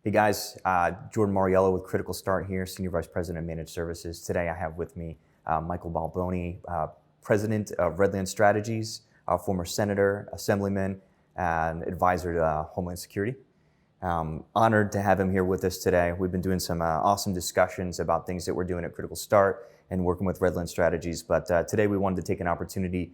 Hey guys, Jordan Mauriello with Critical Start here, Senior Vice President of Managed Services. Today I have with me Michael Balboni, President of Redland Strategies, former Senator, Assemblyman, and advisor to Homeland Security. Honored to have him here with us today. We've been doing some awesome discussions about things that we're doing at Critical Start and working with Redland Strategies, but today we wanted to take an opportunity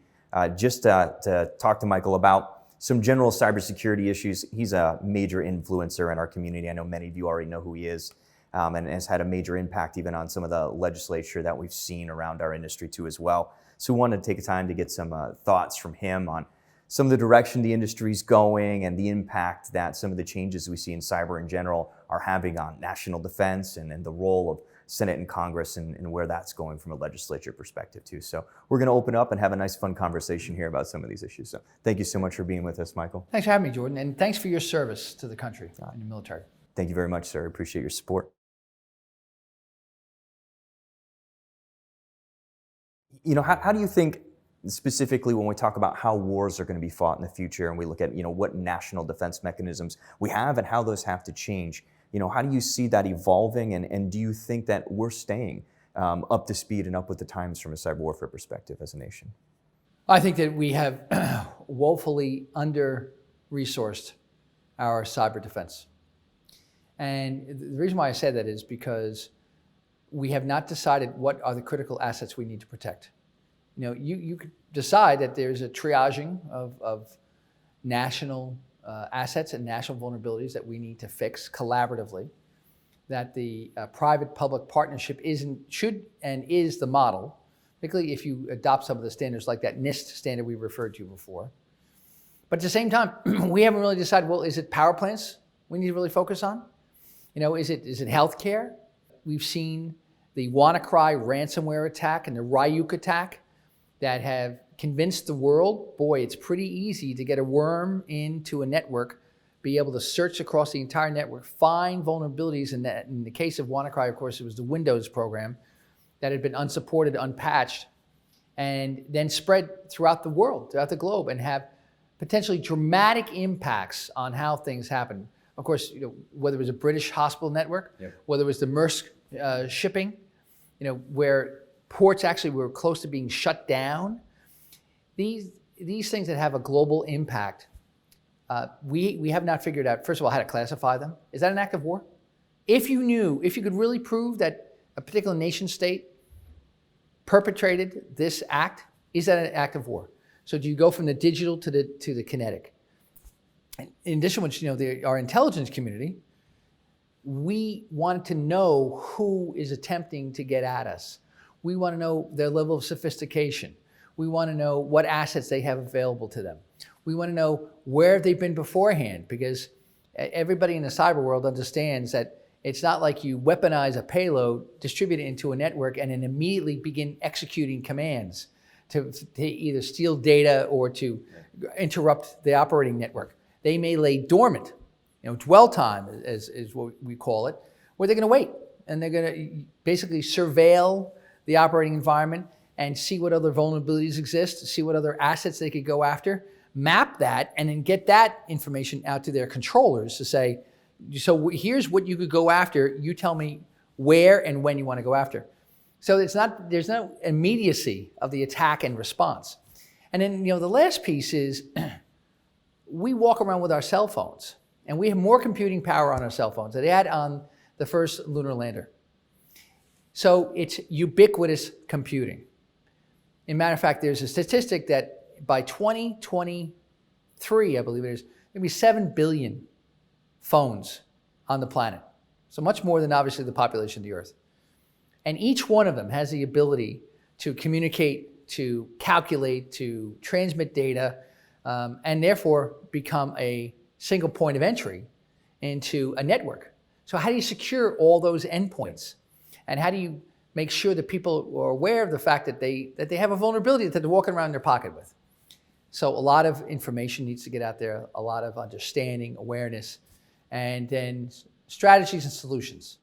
just to talk to Michael about some general cybersecurity issues. He's a major influencer in our community. I know many of you already know who he is, and has had a major impact even on some of the legislature that we've seen around our industry too as well. So we wanted to take a time to get some thoughts from him on some of the direction the industry's going and the impact that some of the changes we see in cyber in general are having on national defense and the role of Senate and Congress and where that's going from a legislature perspective too. So we're going to open up and have a nice fun conversation here about some of these issues. So thank you so much for being with us, Michael. Thanks for having me, Jordan, and thanks for your service to the country and your military. Thank you very much, sir. I appreciate your support. You know, how do you think, specifically when we talk about how wars are going to be fought in the future and we look at, what national defense mechanisms we have and how those have to change, how do you see that evolving, and do you think that we're staying up to speed and up with the times from a cyber warfare perspective as a nation? I think that we have woefully under-resourced our cyber defense. And the reason why I say that is because we have not decided what are the critical assets we need to protect. You could decide that there's a triaging of national assets and national vulnerabilities that we need to fix collaboratively, that the private-public partnership should and is the model, particularly if you adopt some of the standards like that NIST standard we referred to before. But at the same time, we haven't really decided, well, is it power plants we need to really focus on? Is it healthcare? We've seen the WannaCry ransomware attack and the Ryuk attack that have convinced the world, boy, it's pretty easy to get a worm into a network, be able to search across the entire network, find vulnerabilities. In the case of WannaCry, of course, it was the Windows program that had been unsupported, unpatched, and then spread throughout the world, throughout the globe, and have potentially dramatic impacts on how things happen. Of course, whether it was a British hospital network, whether it was the Maersk shipping, where ports actually were close to being shut down. These things that have a global impact, we have not figured out, first of all, how to classify them. Is that an act of war? If you could really prove that a particular nation state perpetrated this act, is that an act of war? So do you go from the digital to the kinetic? In addition, which our intelligence community, we want to know who is attempting to get at us. We want to know their level of sophistication. We want to know what assets they have available to them. We want to know where they've been beforehand, because everybody in the cyber world understands that it's not like you weaponize a payload, distribute it into a network, and then immediately begin executing commands to either steal data or to interrupt the operating network. They may lay dormant, dwell time is what we call it, where they're going to wait and they're going to basically surveil the operating environment and see what other vulnerabilities exist, see what other assets they could go after, map that, and then get that information out to their controllers to say, so here's what you could go after, you tell me where and when you want to go after. So there's no immediacy of the attack and response. And then the last piece is we walk around with our cell phones, and we have more computing power on our cell phones than they had on the first lunar lander. So it's ubiquitous computing. As a matter of fact, there's a statistic that by 2023, I believe it is, there'll be 7 billion phones on the planet. So much more than obviously the population of the Earth. And each one of them has the ability to communicate, to calculate, to transmit data, and therefore become a single point of entry into a network. So how do you secure all those endpoints? And how do you make sure that people are aware of the fact that they have a vulnerability that they're walking around in their pocket with? So a lot of information needs to get out there, a lot of understanding, awareness, and then strategies and solutions.